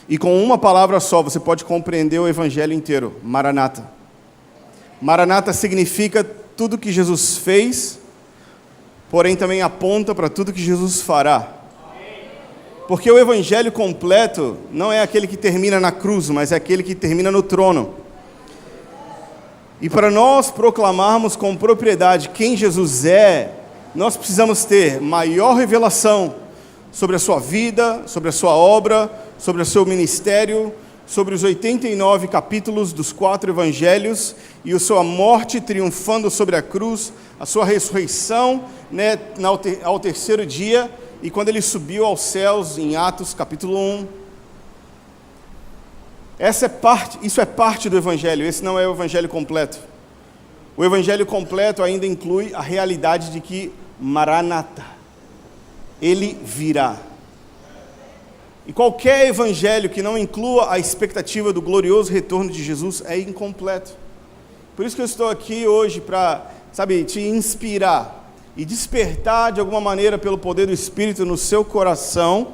E com uma palavra só, você pode compreender o Evangelho inteiro. Maranata. Maranata significa tudo que Jesus fez, porém também aponta para tudo que Jesus fará. Porque o Evangelho completo não é aquele que termina na cruz, mas é aquele que termina no trono. E para nós proclamarmos com propriedade quem Jesus é, nós precisamos ter maior revelação sobre a sua vida, sobre a sua obra, sobre o seu ministério, sobre os 89 capítulos dos 4 evangelhos e a sua morte triunfando sobre a cruz, a sua ressurreição, né, ao terceiro dia, e quando ele subiu aos céus em Atos capítulo 1. Isso é parte do evangelho, esse não é o evangelho completo. O evangelho completo ainda inclui a realidade de que Maranata, ele virá. E qualquer evangelho que não inclua a expectativa do glorioso retorno de Jesus é incompleto. Por isso que eu estou aqui hoje para, te inspirar e despertar de alguma maneira pelo poder do Espírito no seu coração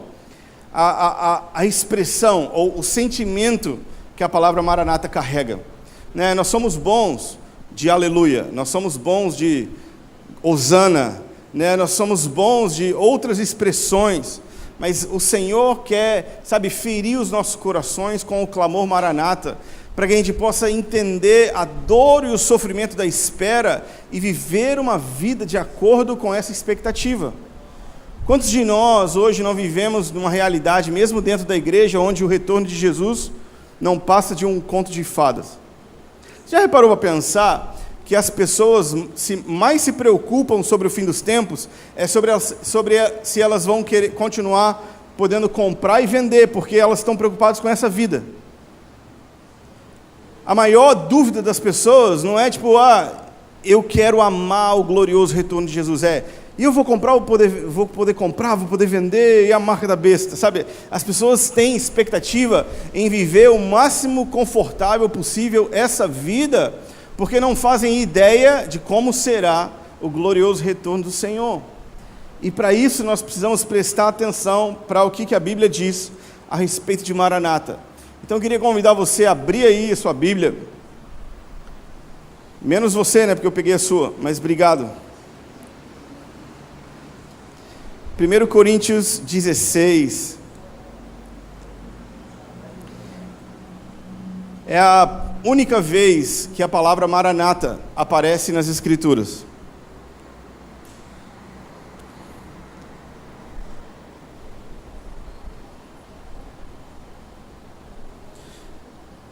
a expressão ou o sentimento que a palavra Maranata carrega. Né? Nós somos bons de aleluia, nós somos bons de hosana, né? Nós somos bons de outras expressões, mas o Senhor quer, ferir os nossos corações com o clamor Maranata, para que a gente possa entender a dor e o sofrimento da espera e viver uma vida de acordo com essa expectativa. Quantos de nós hoje não vivemos numa realidade, mesmo dentro da igreja, onde o retorno de Jesus não passa de um conto de fadas? Já reparou para pensar que as pessoas mais se preocupam sobre o fim dos tempos é sobre se elas vão querer continuar podendo comprar e vender, porque elas estão preocupadas com essa vida. A maior dúvida das pessoas não é eu quero amar o glorioso retorno de Jesus, e eu vou comprar, vou poder comprar, vou poder vender, e a marca da besta, As pessoas têm expectativa em viver o máximo confortável possível essa vida, porque não fazem ideia de como será o glorioso retorno do Senhor. E para isso nós precisamos prestar atenção para o que a Bíblia diz a respeito de Maranata. Então eu queria convidar você a abrir aí a sua Bíblia. Menos você, né, porque eu peguei a sua, mas obrigado. 1 Coríntios 16. É a única vez que a palavra Maranata aparece nas Escrituras.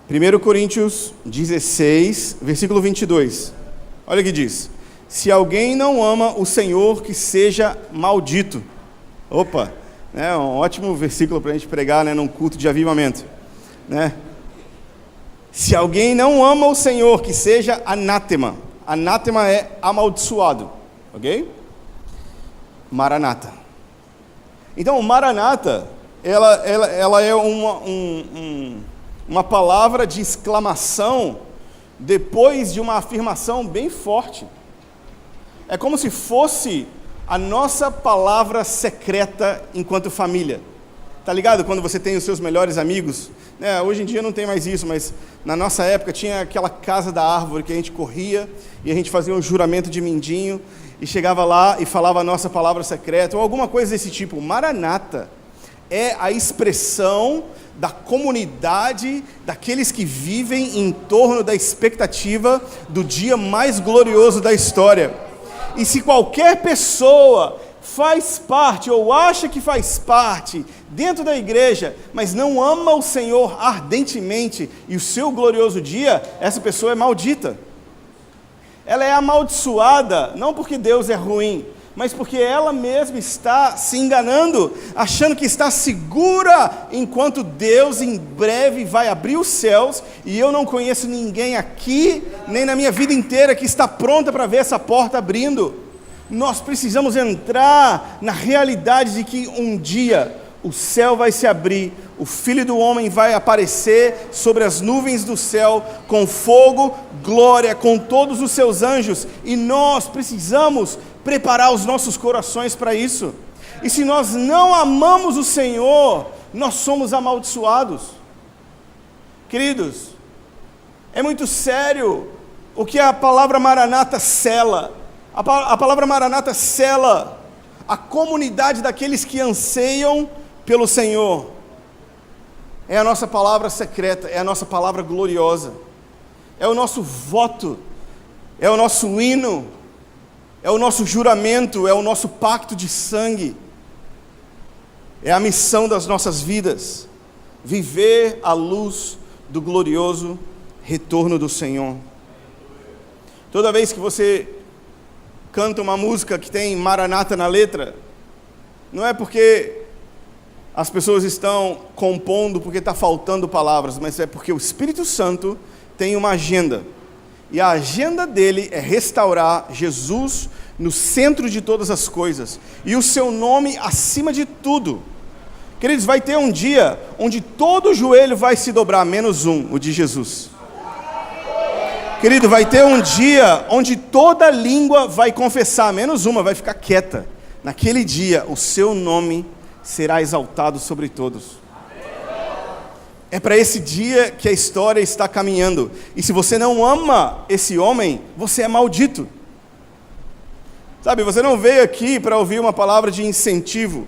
Primeiro Coríntios 16, versículo 22. Olha o que diz: se alguém não ama o Senhor, que seja maldito. Opa, né, um ótimo versículo para a gente pregar, né, num culto de avivamento, né? Se alguém não ama o Senhor, que seja anátema. Anátema é amaldiçoado, ok? Maranata. Então, o Maranata, ela é uma palavra de exclamação depois de uma afirmação bem forte. É como se fosse a nossa palavra secreta enquanto família. Tá ligado? Quando você tem os seus melhores amigos, né? Hoje em dia não tem mais isso, mas na nossa época tinha aquela casa da árvore que a gente corria e a gente fazia um juramento de mindinho e chegava lá e falava a nossa palavra secreta ou alguma coisa desse tipo. Maranata é a expressão da comunidade, daqueles que vivem em torno da expectativa do dia mais glorioso da história. E se qualquer pessoa faz parte ou acha que faz parte dentro da igreja, mas não ama o Senhor ardentemente e o seu glorioso dia, essa pessoa é maldita. Ela é amaldiçoada, não porque Deus é ruim, mas porque ela mesma está se enganando, achando que está segura, enquanto Deus em breve vai abrir os céus, e eu não conheço ninguém aqui, nem na minha vida inteira, que está pronta para ver essa porta abrindo. Nós precisamos entrar na realidade de que um dia o céu vai se abrir, o Filho do Homem vai aparecer sobre as nuvens do céu, com fogo, glória, com todos os seus anjos, e nós precisamos preparar os nossos corações para isso. E se nós não amamos o Senhor, nós somos amaldiçoados. Queridos, é muito sério o que a palavra Maranata sela. A palavra Maranata sela a comunidade daqueles que anseiam pelo Senhor. É a nossa palavra secreta, é a nossa palavra gloriosa, é o nosso voto, é o nosso hino, é o nosso juramento, é o nosso pacto de sangue, é a missão das nossas vidas, viver à luz do glorioso retorno do Senhor. Toda vez que você canta uma música que tem Maranata na letra, não é porque as pessoas estão compondo porque está faltando palavras, mas é porque o Espírito Santo tem uma agenda, e a agenda dele é restaurar Jesus no centro de todas as coisas, e o seu nome acima de tudo. Queridos, vai ter um dia onde todo joelho vai se dobrar, menos um, o de Jesus. Querido, vai ter um dia onde toda língua vai confessar, menos uma vai ficar quieta. Naquele dia, o seu nome será exaltado sobre todos. É para esse dia que a história está caminhando. E se você não ama esse homem, você é maldito. Sabe, você não veio aqui para ouvir uma palavra de incentivo.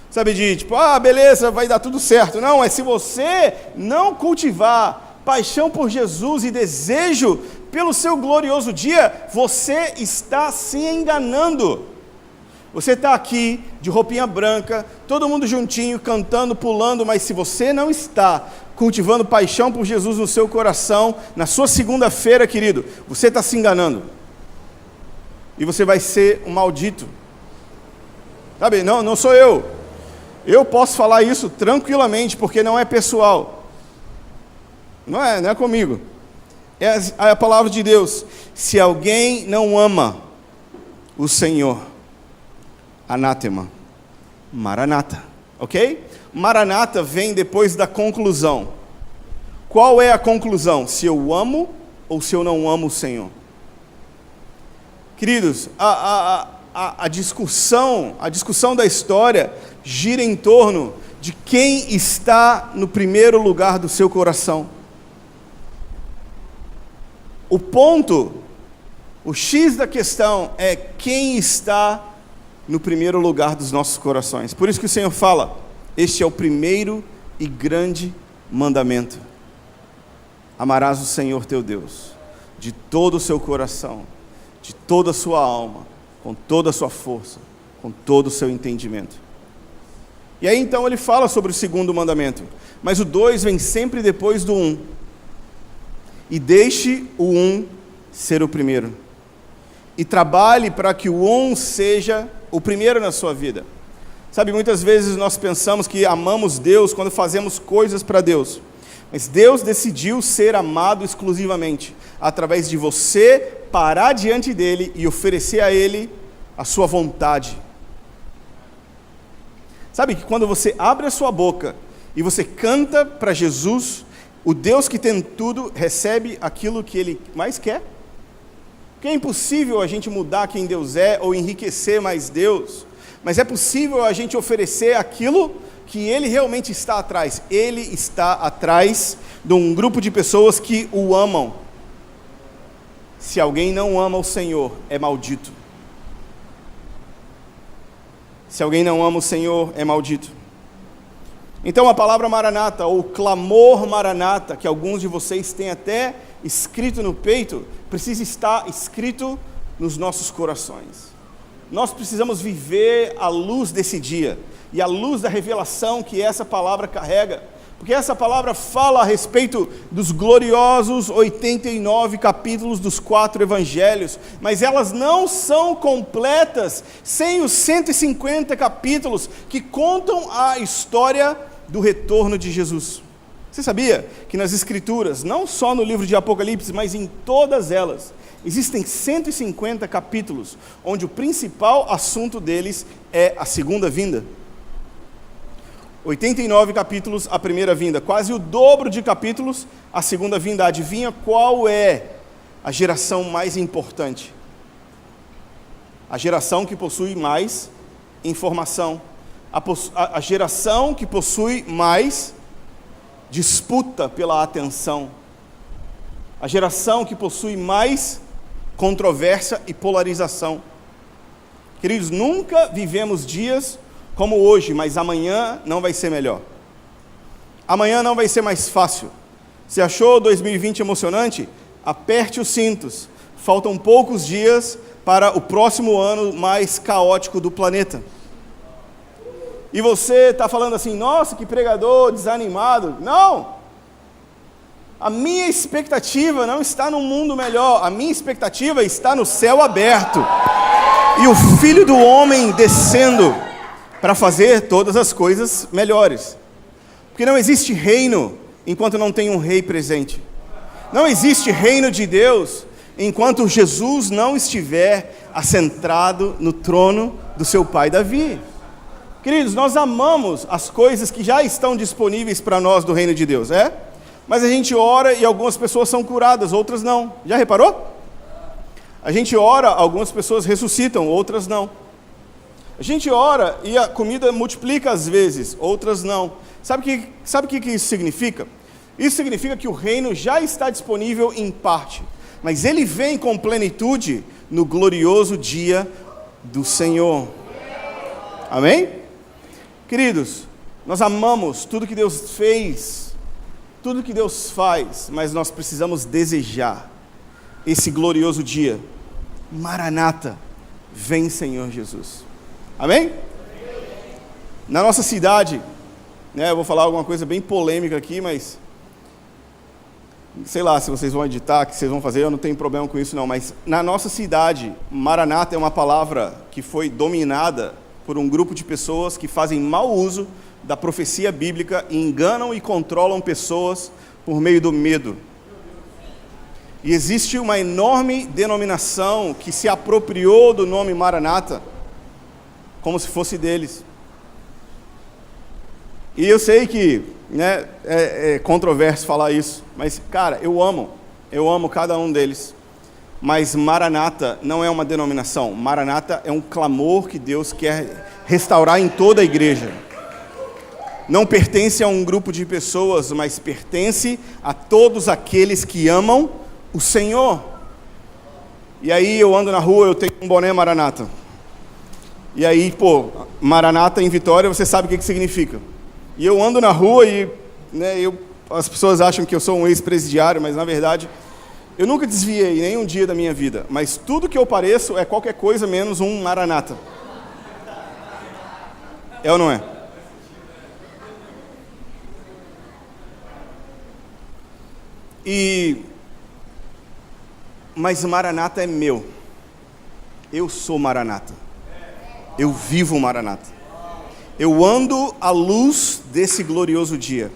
Sabe, de tipo, beleza, vai dar tudo certo. Não, é se você não cultivar paixão por Jesus e desejo pelo seu glorioso dia, você está se enganando. Você está aqui de roupinha branca, todo mundo juntinho, cantando, pulando, mas se você não está cultivando paixão por Jesus no seu coração, na sua segunda-feira, querido, você está se enganando. E você vai ser um maldito. Sabe, não sou eu. Eu posso falar isso tranquilamente, porque não é pessoal. Não é comigo. É a palavra de Deus. Se alguém não ama o Senhor, anátema, Maranata, ok? Maranata vem depois da conclusão. Qual é a conclusão? Se eu amo ou se eu não amo o Senhor? Queridos, a discussão da história gira em torno de quem está no primeiro lugar do seu coração. O ponto, o X da questão é quem está no primeiro lugar dos nossos corações. Por isso que o Senhor fala, este é o primeiro e grande mandamento. Amarás o Senhor teu Deus, de todo o seu coração, de toda a sua alma, com toda a sua força, com todo o seu entendimento. E aí então ele fala sobre o segundo mandamento, mas o 2 vem sempre depois do 1. E deixe o 1 ser o primeiro. E trabalhe para que o 1 seja o primeiro na sua vida. Sabe, muitas vezes nós pensamos que amamos Deus quando fazemos coisas para Deus. Mas Deus decidiu ser amado exclusivamente, através de você parar diante dEle e oferecer a Ele a sua vontade. Sabe que quando você abre a sua boca e você canta para Jesus, o Deus que tem tudo recebe aquilo que Ele mais quer? Porque é impossível a gente mudar quem Deus é ou enriquecer mais Deus, mas é possível a gente oferecer aquilo que Ele realmente está atrás. Ele está atrás de um grupo de pessoas que o amam. Se alguém não ama o Senhor, é maldito. Se alguém não ama o Senhor, é maldito. Então a palavra Maranata, ou clamor Maranata, que alguns de vocês têm até escrito no peito, precisa estar escrito nos nossos corações. Nós precisamos viver à luz desse dia, e à luz da revelação que essa palavra carrega, porque essa palavra fala a respeito dos gloriosos 89 capítulos dos 4 evangelhos, mas elas não são completas sem os 150 capítulos que contam a história do retorno de Jesus. Você sabia que nas Escrituras, não só no livro de Apocalipse, mas em todas elas, existem 150 capítulos, onde o principal assunto deles é a segunda vinda? 89 capítulos a primeira vinda, quase o dobro de capítulos a segunda vinda. Adivinha qual é a geração mais importante? A geração que possui mais informação, a geração que possui mais disputa pela atenção, a geração que possui mais controvérsia e polarização. Queridos, nunca vivemos dias como hoje, mas amanhã não vai ser melhor. Amanhã não vai ser mais fácil. Se achou 2020 emocionante? Aperte os cintos. Faltam poucos dias para o próximo ano mais caótico do planeta. E você está falando assim, nossa, que pregador desanimado. Não! A minha expectativa não está no mundo melhor, a minha expectativa está no céu aberto. E o Filho do Homem descendo para fazer todas as coisas melhores. Porque não existe reino enquanto não tem um rei presente. Não existe reino de Deus enquanto Jesus não estiver assentado no trono do seu pai Davi. Queridos, nós amamos as coisas que já estão disponíveis para nós do reino de Deus, Mas a gente ora e algumas pessoas são curadas, outras não. Já reparou? A gente ora, algumas pessoas ressuscitam, outras não. A gente ora e a comida multiplica às vezes, outras não. Sabe o que isso significa? Isso significa que o reino já está disponível em parte, mas ele vem com plenitude no glorioso dia do Senhor. Amém? Queridos, nós amamos tudo que Deus fez, tudo que Deus faz, mas nós precisamos desejar esse glorioso dia. Maranata, vem Senhor Jesus. Amém? Na nossa cidade, eu vou falar alguma coisa bem polêmica aqui, mas sei lá se vocês vão editar, o que vocês vão fazer, eu não tenho problema com isso não, mas na nossa cidade, Maranata é uma palavra que foi dominada por um grupo de pessoas que fazem mau uso da profecia bíblica e enganam e controlam pessoas por meio do medo. E existe uma enorme denominação que se apropriou do nome Maranata como se fosse deles. E eu sei que é controverso falar isso, mas, cara, eu amo cada um deles. Mas Maranata não é uma denominação, Maranata é um clamor que Deus quer restaurar em toda a igreja. Não pertence a um grupo de pessoas, mas pertence a todos aqueles que amam o Senhor. E aí eu ando na rua, eu tenho um boné Maranata. E aí, Maranata em Vitória, você sabe o que significa. E eu ando na rua e as pessoas acham que eu sou um ex-presidiário, mas na verdade, eu nunca desviei nenhum dia da minha vida. Mas tudo que eu pareço é qualquer coisa menos um Maranata. É ou não é? Mas Maranata é meu. Eu sou Maranata. Eu vivo Maranata. Eu ando à luz desse glorioso dia.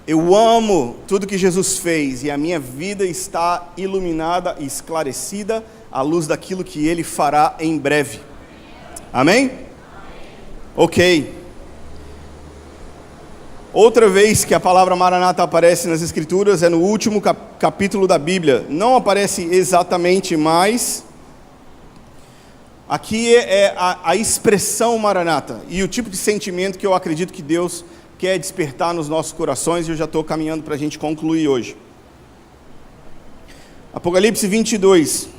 Eu amo tudo que Jesus fez e a minha vida está iluminada e esclarecida à luz daquilo que Ele fará em breve. Amém? Ok. Outra vez que a palavra Maranata aparece nas Escrituras é no último capítulo da Bíblia. Não aparece exatamente, mas aqui é a expressão Maranata e o tipo de sentimento que eu acredito que Deus quer despertar nos nossos corações, e eu já estou caminhando para a gente concluir hoje. Apocalipse 22.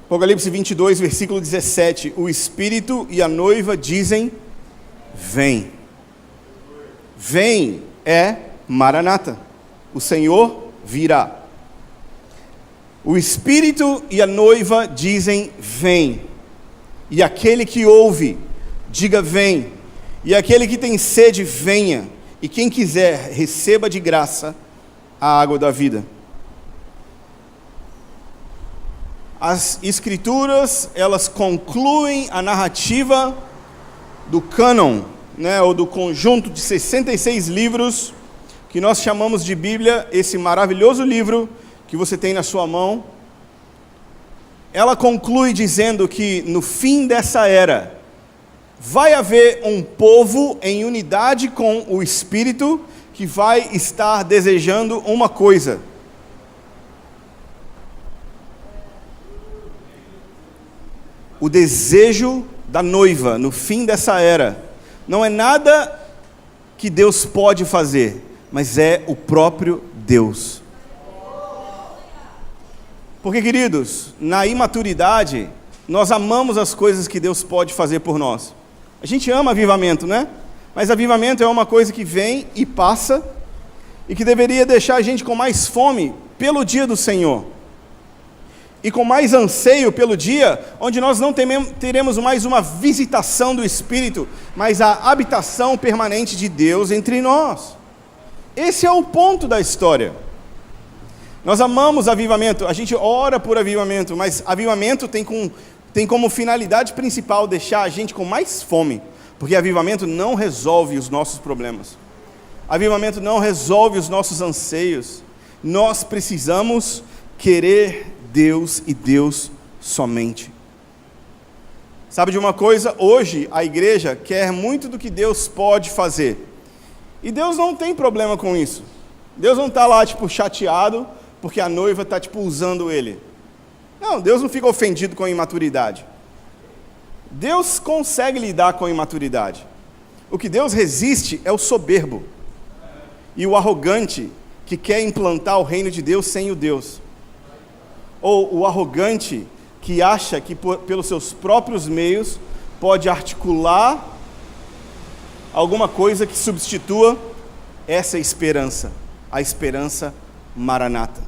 Apocalipse 22, versículo 17. O Espírito e a noiva dizem, vem. Vem é Maranata. O Senhor virá. O Espírito e a noiva dizem, vem. E aquele que ouve, diga, vem. E aquele que tem sede, venha. E quem quiser, receba de graça a água da vida. As Escrituras, elas concluem a narrativa do cânon, ou do conjunto de 66 livros, que nós chamamos de Bíblia, esse maravilhoso livro que você tem na sua mão. Ela conclui dizendo que no fim dessa era, vai haver um povo em unidade com o Espírito, que vai estar desejando uma coisa. o desejo da noiva no fim dessa era não é nada que Deus pode fazer, mas é o próprio Deus. Porque, queridos, na imaturidade, nós amamos as coisas que Deus pode fazer por nós. A gente ama avivamento, né? Mas avivamento é uma coisa que vem e passa, e que deveria deixar a gente com mais fome pelo dia do Senhor, e com mais anseio pelo dia onde nós não teremos mais uma visitação do Espírito, mas a habitação permanente de Deus entre nós. Esse é o ponto da história. Nós amamos avivamento, a gente ora por avivamento, mas avivamento tem como finalidade principal deixar a gente com mais fome, porque avivamento não resolve os nossos problemas. Avivamento não resolve os nossos anseios. Nós precisamos querer Deus e Deus somente. Sabe de uma coisa? Hoje a igreja quer muito do que Deus pode fazer. E Deus não tem problema com isso. Deus não está lá, chateado, porque a noiva está, usando ele. Não, Deus não fica ofendido com a imaturidade. Deus consegue lidar com a imaturidade. O que Deus resiste é o soberbo e o arrogante que quer implantar o reino de Deus sem o Deus. Ou o arrogante que acha que pelos seus próprios meios pode articular alguma coisa que substitua essa esperança, a esperança Maranata.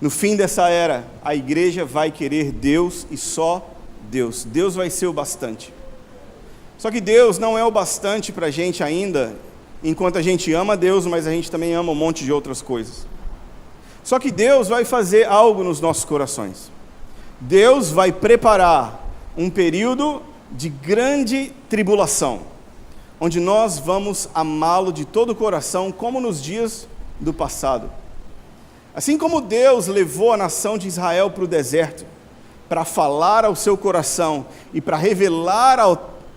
No fim dessa era, a igreja vai querer Deus e só Deus. Deus vai ser o bastante. Só que Deus não é o bastante para a gente ainda, enquanto a gente ama Deus, mas a gente também ama um monte de outras coisas. Só que Deus vai fazer algo nos nossos corações. Deus vai preparar um período de grande tribulação, onde nós vamos amá-lo de todo o coração, como nos dias do passado. Assim como Deus levou a nação de Israel para o deserto, para falar ao seu coração e para revelar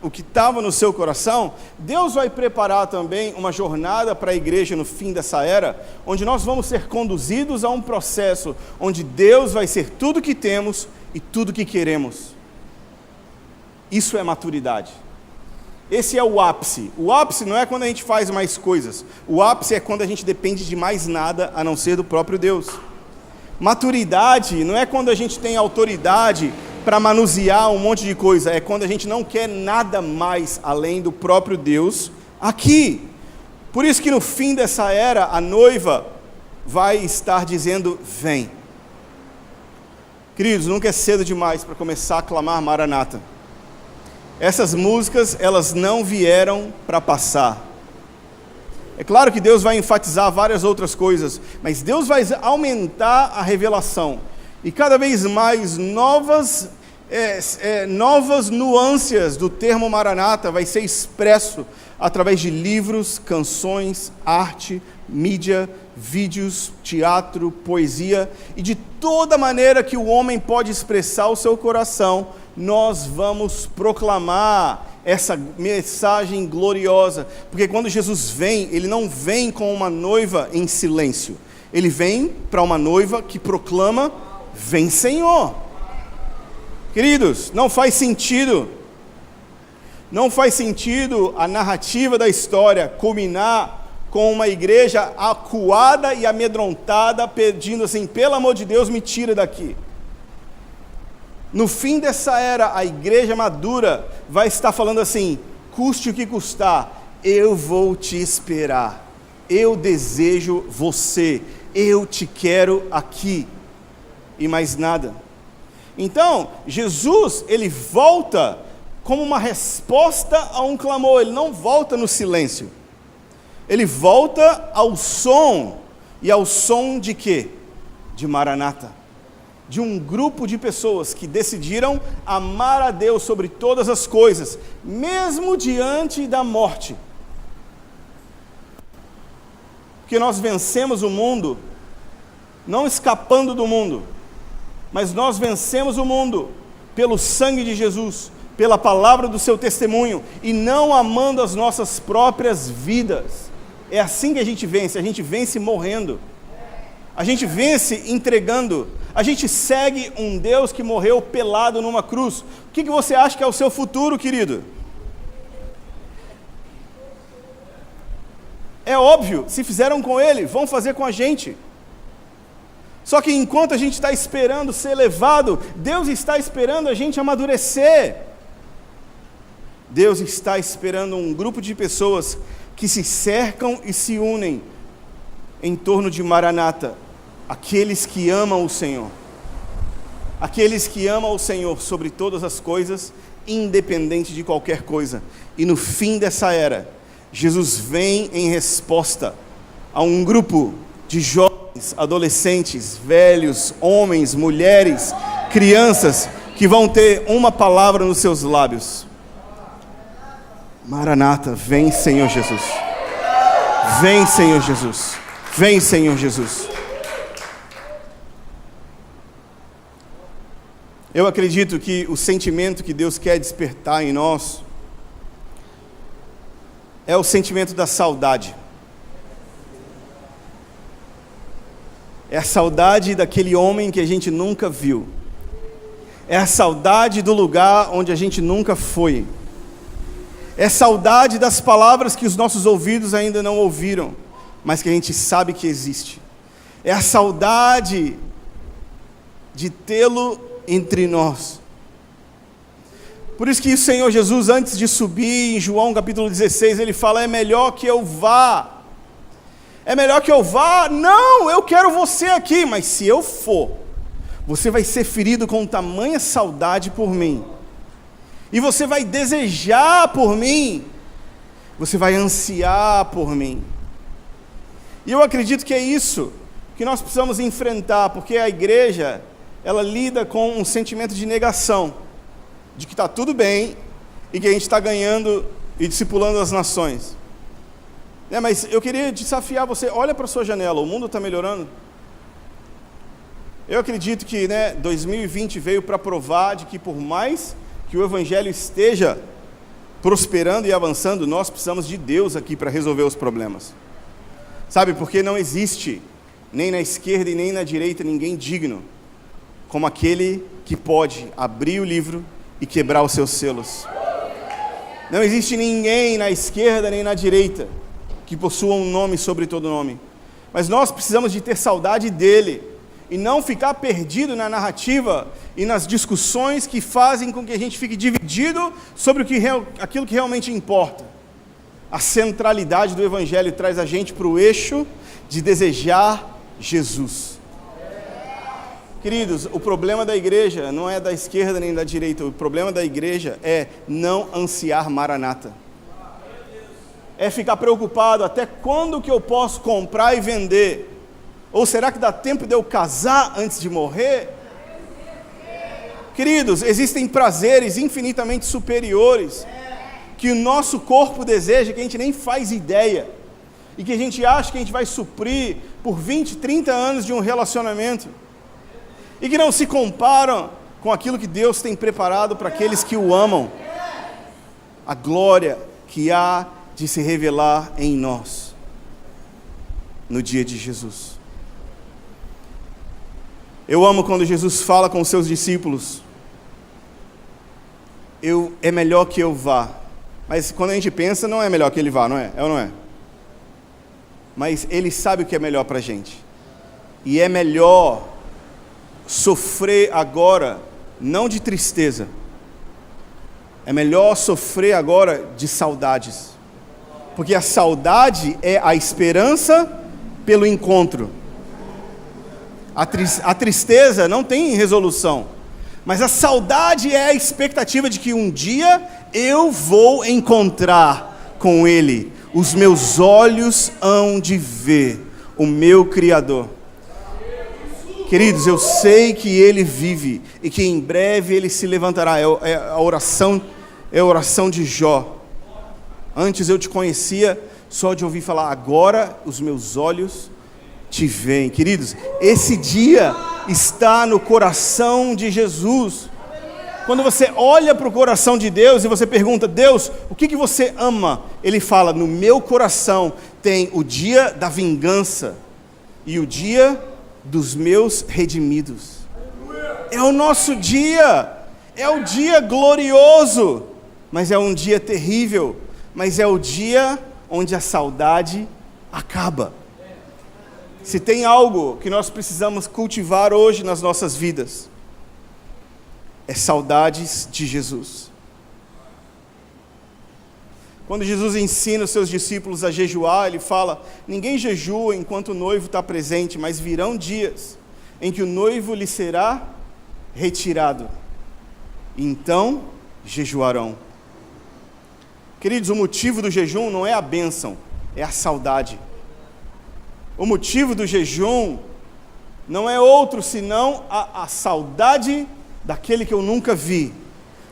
o que estava no seu coração, Deus vai preparar também uma jornada para a igreja no fim dessa era, onde nós vamos ser conduzidos a um processo onde Deus vai ser tudo que temos e tudo que queremos. Isso é maturidade. Esse é o ápice. O ápice não é quando a gente faz mais coisas. O ápice é quando a gente depende de mais nada a não ser do próprio Deus. Maturidade não é quando a gente tem autoridade para manusear um monte de coisa, é quando a gente não quer nada mais além do próprio Deus aqui. Por isso que no fim dessa era, a noiva vai estar dizendo, vem. Queridos, nunca é cedo demais para começar a clamar Maranata. Essas músicas, elas não vieram para passar. É claro que Deus vai enfatizar várias outras coisas, mas Deus vai aumentar a revelação. E cada vez mais novas nuances do termo Maranata vai ser expresso através de livros, canções, arte, mídia, vídeos, teatro, poesia e de toda maneira que o homem pode expressar o seu coração. Nós vamos proclamar essa mensagem gloriosa, porque quando Jesus vem, Ele não vem com uma noiva em silêncio, Ele vem para uma noiva que proclama, vem Senhor. Queridos, não faz sentido a narrativa da história culminar com uma igreja acuada e amedrontada, pedindo assim, pelo amor de Deus, me tira daqui. No fim dessa era, a igreja madura vai estar falando assim, custe o que custar, eu vou te esperar, eu desejo você, eu te quero aqui, e mais nada. Então, Jesus, ele volta como uma resposta a um clamor, ele não volta no silêncio, ele volta ao som, e ao som de quê? De Maranata. De um grupo de pessoas que decidiram amar a Deus sobre todas as coisas, mesmo diante da morte. Porque nós vencemos o mundo, não escapando do mundo, mas nós vencemos o mundo pelo sangue de Jesus, pela palavra do seu testemunho, e não amando as nossas próprias vidas. É assim que a gente vence morrendo. A gente vence entregando. A gente segue um Deus que morreu pelado numa cruz. O que você acha que é o seu futuro, querido? É óbvio, se fizeram com ele, vão fazer com a gente. Só que enquanto a gente está esperando ser levado, Deus está esperando a gente amadurecer. Deus está esperando um grupo de pessoas que se cercam e se unem em torno de Maranata, aqueles que amam o Senhor. Aqueles que amam o Senhor sobre todas as coisas, independente de qualquer coisa. E no fim dessa era, Jesus vem em resposta a um grupo de jovens, adolescentes, velhos, homens, mulheres, crianças, que vão ter uma palavra nos seus lábios: Maranata, vem Senhor Jesus. Vem Senhor Jesus. Vem Senhor Jesus. Eu acredito que o sentimento que Deus quer despertar em nós é o sentimento da saudade. É a saudade daquele homem que a gente nunca viu. É a saudade do lugar onde a gente nunca foi. É saudade das palavras que os nossos ouvidos ainda não ouviram, mas que a gente sabe que existe. É a saudade de tê-lo entre nós. Por isso que o Senhor Jesus, antes de subir, em João capítulo 16, ele fala: é melhor que eu vá. É melhor que eu vá? Não, eu quero você aqui, mas se eu for, você vai ser ferido com tamanha saudade por mim, e você vai desejar por mim, você vai ansiar por mim. E eu acredito que é isso que nós precisamos enfrentar, porque a igreja, ela lida com um sentimento de negação, de que está tudo bem, e que a gente está ganhando e discipulando as nações. Mas eu queria desafiar você, olha para a sua janela, o mundo está melhorando? Eu acredito que 2020 veio para provar de que por mais que o Evangelho esteja prosperando e avançando, nós precisamos de Deus aqui para resolver os problemas. Sabe, porque não existe, nem na esquerda e nem na direita, ninguém digno, como aquele que pode abrir o livro e quebrar os seus selos. Não existe ninguém na esquerda nem na direita que possua um nome sobre todo nome. Mas nós precisamos de ter saudade dele, e não ficar perdido na narrativa e nas discussões que fazem com que a gente fique dividido sobre aquilo que realmente importa. A centralidade do Evangelho traz a gente para o eixo de desejar Jesus. Queridos, o problema da igreja não é da esquerda nem da direita, o problema da igreja é não ansiar Maranata. É ficar preocupado até quando que eu posso comprar e vender. Ou será que dá tempo de eu casar antes de morrer? Queridos, existem prazeres infinitamente superiores que o nosso corpo deseja, que a gente nem faz ideia, e que a gente acha que a gente vai suprir por 20, 30 anos de um relacionamento, e que não se comparam com aquilo que Deus tem preparado para aqueles que o amam. A glória que há de se revelar em nós no dia de Jesus. Eu amo quando Jesus fala com os seus discípulos: é melhor que eu vá. Mas quando a gente pensa, não é melhor que ele vá, não é? É ou não é? Mas ele sabe o que é melhor para a gente. E é melhor sofrer agora, não de tristeza. É melhor sofrer agora de saudades. Porque a saudade é a esperança pelo encontro. A tristeza não tem resolução, mas a saudade é a expectativa de que um dia eu vou encontrar com Ele. Os meus olhos hão de ver o meu Criador. Queridos, eu sei que Ele vive e que em breve Ele se levantará. É a oração de Jó. Antes eu te conhecia só de ouvir falar, agora os meus olhos te veem. Queridos, esse dia está no coração de Jesus. Quando você olha para o coração de Deus e você pergunta: Deus, o que você ama? Ele fala: no meu coração tem o dia da vingança e o dia dos meus redimidos. É o nosso dia, é o dia glorioso, mas é um dia terrível, mas é o dia onde a saudade acaba. Se tem algo que nós precisamos cultivar hoje nas nossas vidas, é saudades de Jesus. Quando Jesus ensina os seus discípulos a jejuar, ele fala: ninguém jejua enquanto o noivo está presente, mas virão dias em que o noivo lhe será retirado, então jejuarão. Queridos, o motivo do jejum não é a bênção, é a saudade. O motivo do jejum não é outro senão a saudade daquele que eu nunca vi,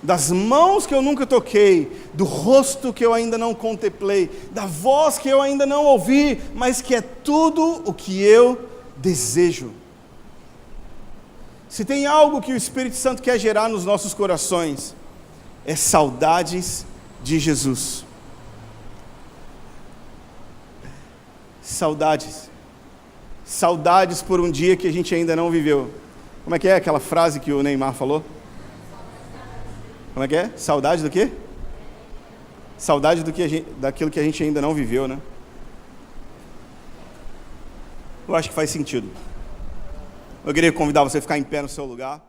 das mãos que eu nunca toquei, do rosto que eu ainda não contemplei, da voz que eu ainda não ouvi, mas que é tudo o que eu desejo. Se tem algo que o Espírito Santo quer gerar nos nossos corações, é saudades de Jesus. Saudades. Saudades por um dia que a gente ainda não viveu. Como é que é aquela frase que o Neymar falou? Como é que é? Saudade do quê? Saudade daquilo que a gente ainda não viveu, né? Eu acho que faz sentido. Eu queria convidar você a ficar em pé no seu lugar.